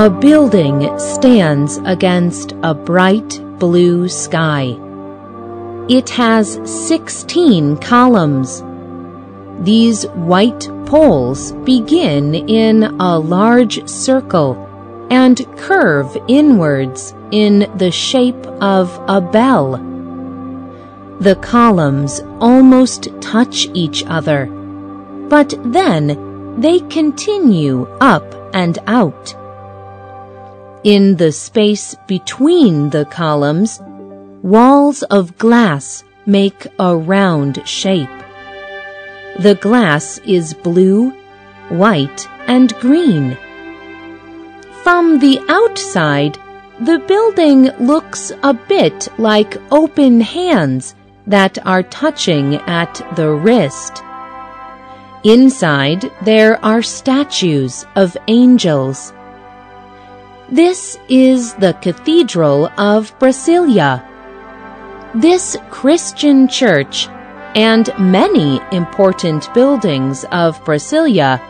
A building stands against a bright blue sky. It has 16 columns. These white poles begin in a large circle and curve inwards in the shape of a bell. The columns almost touch each other, but then they continue up and out. In the space between the columns, walls of glass make a round shape. The glass is blue, white, and green. From the outside, the building looks a bit like open hands that are touching at the wrist. Inside, there are statues of angels. This is the Cathedral of Brasilia. This Christian church and many important buildings of Brasilia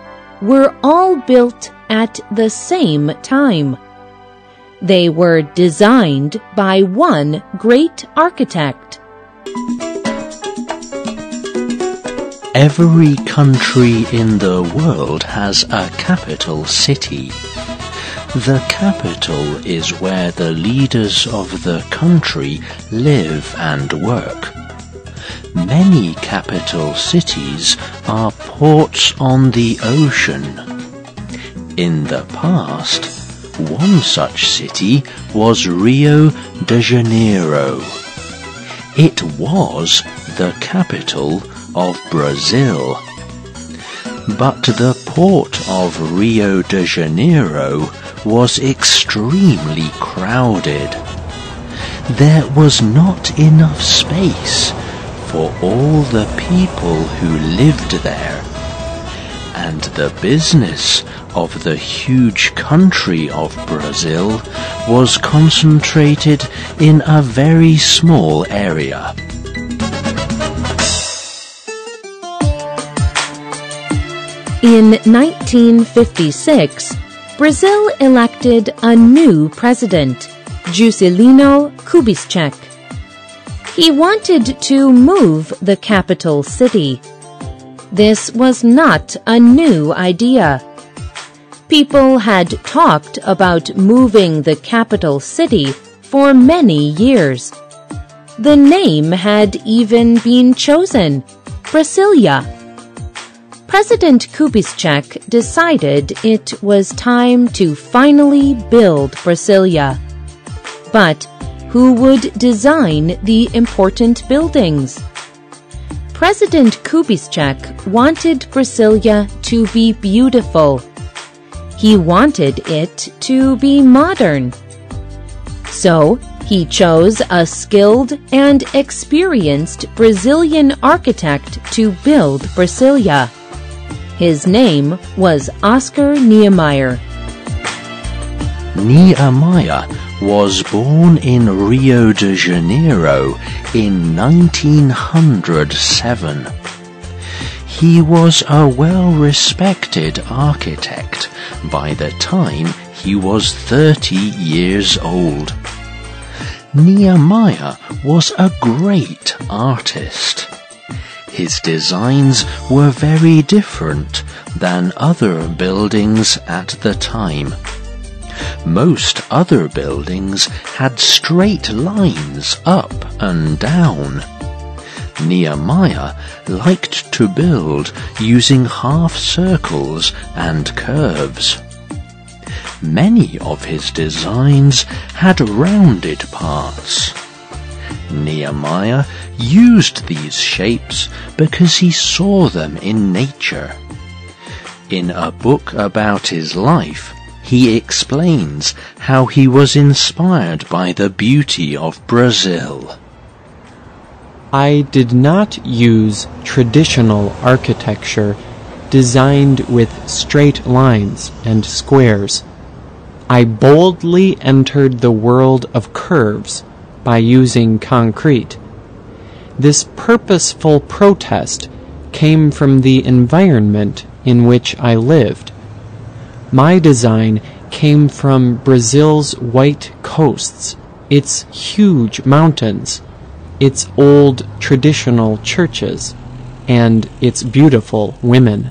were all built at the same time. They were designed by one great architect. Every country in the world has a capital city. The capital is where the leaders of the country live and work. Many capital cities are ports on the ocean. In the past, one such city was Rio de Janeiro. It was the capital of Brazil. But the port of Rio de Janeiro was extremely crowded. There was not enough space for all the people who lived there, and the business of the huge country of Brazil was concentrated in a very small area. In 1956, Brazil elected a new president, Juscelino Kubitschek. He wanted to move the capital city. This was not a new idea. People had talked about moving the capital city for many years. The name had even been chosen, Brasilia. President Kubitschek decided it was time to finally build Brasilia. But who would design the important buildings? President Kubitschek wanted Brasilia to be beautiful. He wanted it to be modern. So he chose a skilled and experienced Brazilian architect to build Brasilia. His name was Oscar Niemeyer. Niemeyer was born in Rio de Janeiro in 1907. He was a well-respected architect by the time he was 30 years old. Niemeyer was a great artist. His designs were very different than other buildings at the time. Most other buildings had straight lines up and down. Niemeyer liked to build using half circles and curves. Many of his designs had rounded parts. Niemeyer used these shapes because he saw them in nature. In a book about his life, he explains how he was inspired by the beauty of Brazil. I did not use traditional architecture designed with straight lines and squares. I boldly entered the world of curves by using concrete. This purposeful protest came from the environment in which I lived. My design came from Brazil's white coasts, its huge mountains, its old traditional churches, and its beautiful women.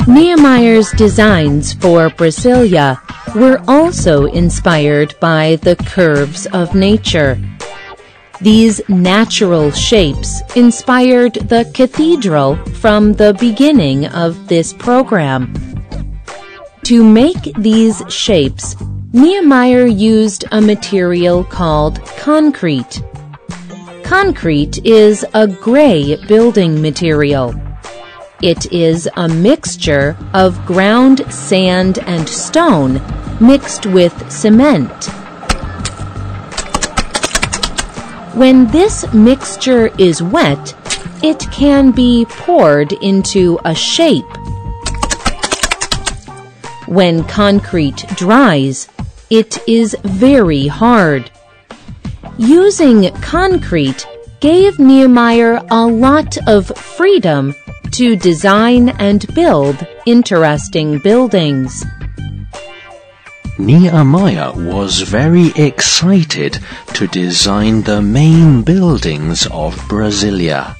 Niemeier's designs for Brasilia were also inspired by the curves of nature. These natural shapes inspired the cathedral from the beginning of this program. To make these shapes, Niemeyer used a material called concrete. Concrete is a gray building material. It is a mixture of ground sand and stone mixed with cement. When this mixture is wet, it can be poured into a shape. When concrete dries, it is very hard. Using concrete gave Niemeyer a lot of freedom to design and build interesting buildings. Niemeyer was very excited to design the main buildings of Brasilia.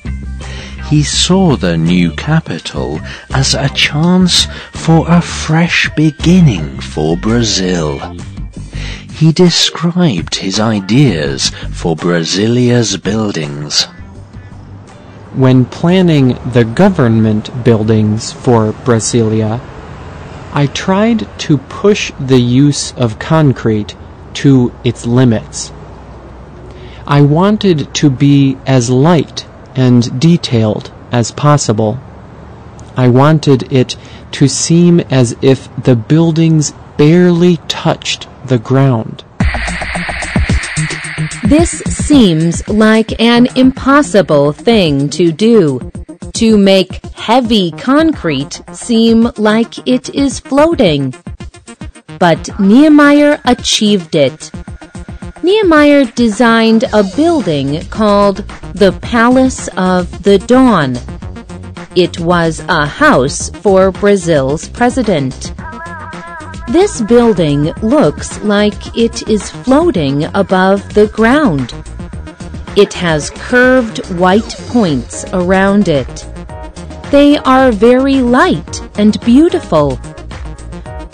He saw the new capital as a chance for a fresh beginning for Brazil. He described his ideas for Brasilia's buildings. When planning the government buildings for Brasilia, I tried to push the use of concrete to its limits. I wanted to be as light and detailed as possible. I wanted it to seem as if the buildings barely touched the ground. This seems like an impossible thing to do, to make heavy concrete seem like it is floating. But Niemeyer achieved it. Niemeyer designed a building called the Palace of the Dawn. It was a house for Brazil's president. This building looks like it is floating above the ground. It has curved white points around it. They are very light and beautiful.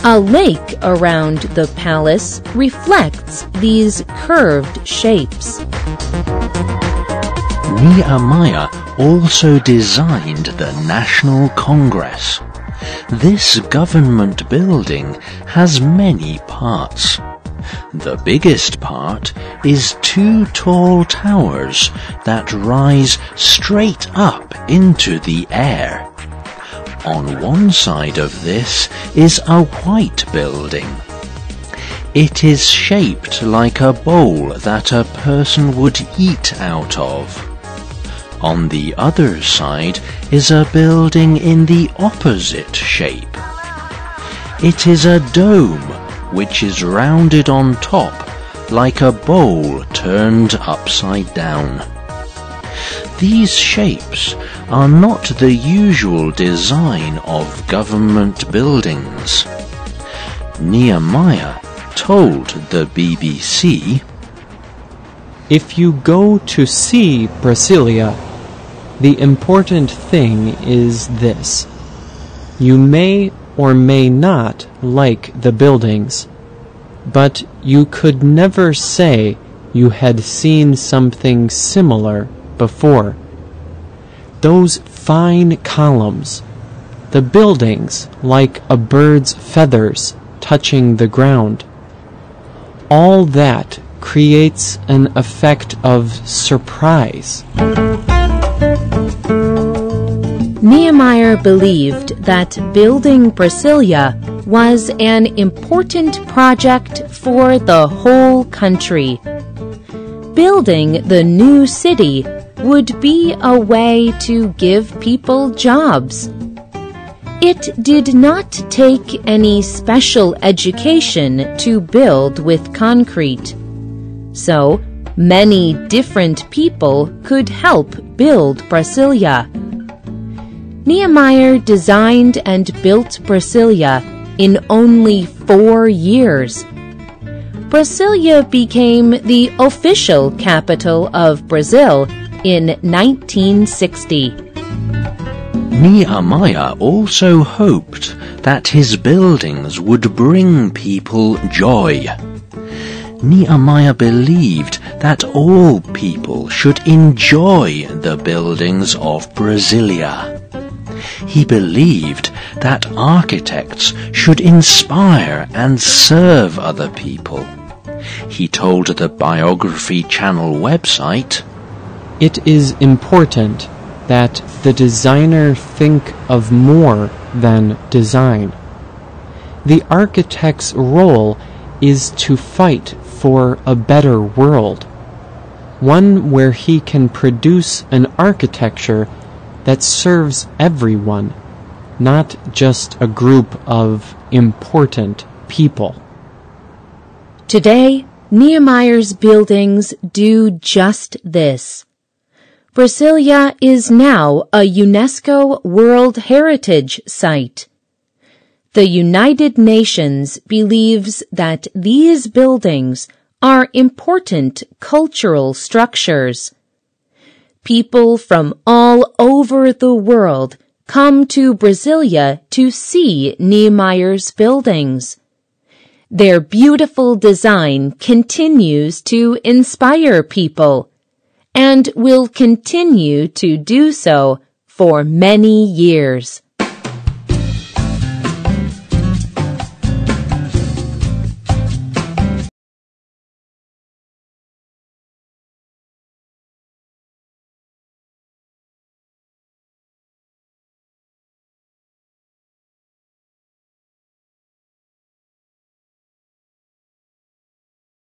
A lake around the palace reflects these curved shapes. Niemeyer also designed the National Congress. This government building has many parts. The biggest part is 2 tall towers that rise straight up into the air. On one side of this is a white building. It is shaped like a bowl that a person would eat out of. On the other side is a building in the opposite shape. It is a dome which is rounded on top like a bowl turned upside down. These shapes are not the usual design of government buildings. Niemeyer told the BBC, "If you go to see Brasilia, the important thing is this. You may or may not like the buildings, but you could never say you had seen something similar before. Those fine columns, the buildings like a bird's feathers touching the ground, all that creates an effect of surprise." Niemeyer believed that building Brasilia was an important project for the whole country. Building the new city would be a way to give people jobs. It did not take any special education to build with concrete. So, many different people could help build Brasilia. Niemeyer designed and built Brasilia in only 4 years. Brasilia became the official capital of Brazil in 1960. Nehemiah also hoped that his buildings would bring people joy. Nehemiah believed that all people should enjoy the buildings of Brasilia. He believed that architects should inspire and serve other people. He told the Biography Channel website, "It is important that the designer think of more than design. The architect's role is to fight for a better world, one where he can produce an architecture that serves everyone, not just a group of important people." Today, Nehemeyer's buildings do just this. Brasilia is now a UNESCO World Heritage Site. The United Nations believes that these buildings are important cultural structures. People from all over the world come to Brasilia to see Nehemeyer's buildings. Their beautiful design continues to inspire people and will continue to do so for many years.